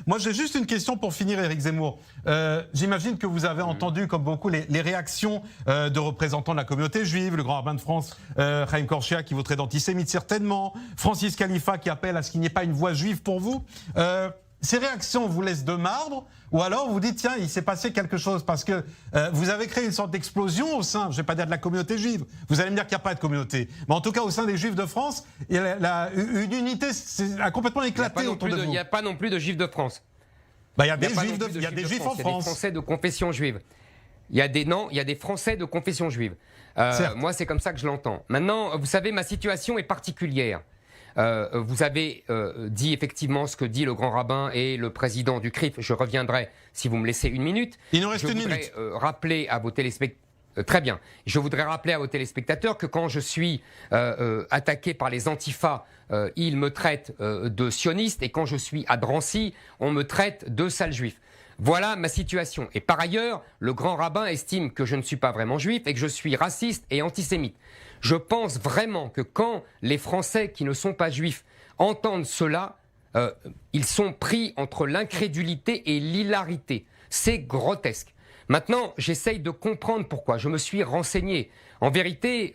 Moi, j'ai juste une question pour finir, Éric Zemmour. J'imagine que vous avez entendu, comme beaucoup, les réactions de représentants de la communauté juive, le grand rabbin de France, Chaim Korshia, qui vous traite d'antisémite certainement, Francis Khalifa qui appelle à ce qu'il n'y ait pas une voix juive pour vous. Ces réactions vous laissent de marbre, ou alors vous dites tiens, il s'est passé quelque chose parce que vous avez créé une sorte d'explosion au sein, je ne vais pas dire de la communauté juive, vous allez me dire qu'il n'y a pas de communauté, mais en tout cas au sein des Juifs de France, une unité a complètement éclaté autour de vous. Il n'y a pas non plus de Juifs de France. Il y a des Juifs en France. Il y a des Français de confession juive. Il y a des Français de confession juive. Moi, c'est comme ça que je l'entends. Maintenant, vous savez, ma situation est particulière. Vous avez dit effectivement ce que dit le grand rabbin et le président du CRIF. Je reviendrai si vous me laissez une minute. Il nous reste une minute. Rappeler à vos téléspectateurs. Très bien. Je voudrais rappeler à vos téléspectateurs que quand je suis attaqué par les antifas, ils me traitent de sioniste, et quand je suis à Drancy, on me traite de sale juif. Voilà ma situation. Et par ailleurs, le grand rabbin estime que je ne suis pas vraiment juif et que je suis raciste et antisémite. Je pense vraiment que quand les Français qui ne sont pas juifs entendent cela, ils sont pris entre l'incrédulité et l'hilarité. C'est grotesque. Maintenant, j'essaye de comprendre pourquoi. Je me suis renseigné. En vérité,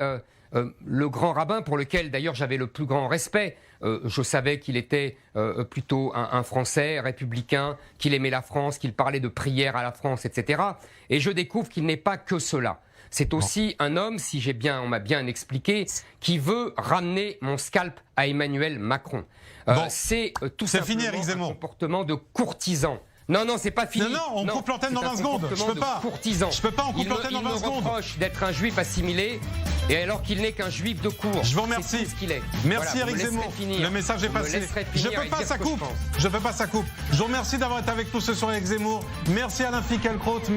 le grand rabbin, pour lequel d'ailleurs j'avais le plus grand respect, je savais qu'il était plutôt un Français républicain, qu'il aimait la France, qu'il parlait de prière à la France, etc. Et je découvre qu'il n'est pas que cela. C'est aussi un homme, on m'a bien expliqué, qui veut ramener mon scalp à Emmanuel Macron. C'est tout simplement un comportement de courtisan. Non, c'est pas fini. Non, on coupe l'antenne dans 20 secondes. Je peux pas. Je peux pas, on coupe l'antenne dans 20 secondes. Il me reproche d'être un juif assimilé, et alors qu'il n'est qu'un juif de cour. Je vous remercie. C'est tout ce qu'il est. Merci Éric Zemmour. Le message est passé. Je peux pas, ça coupe. Je peux pas, ça coupe. Je vous remercie d'avoir été avec nous ce soir, Éric Zemmour. Merci Alain Finkielkraut.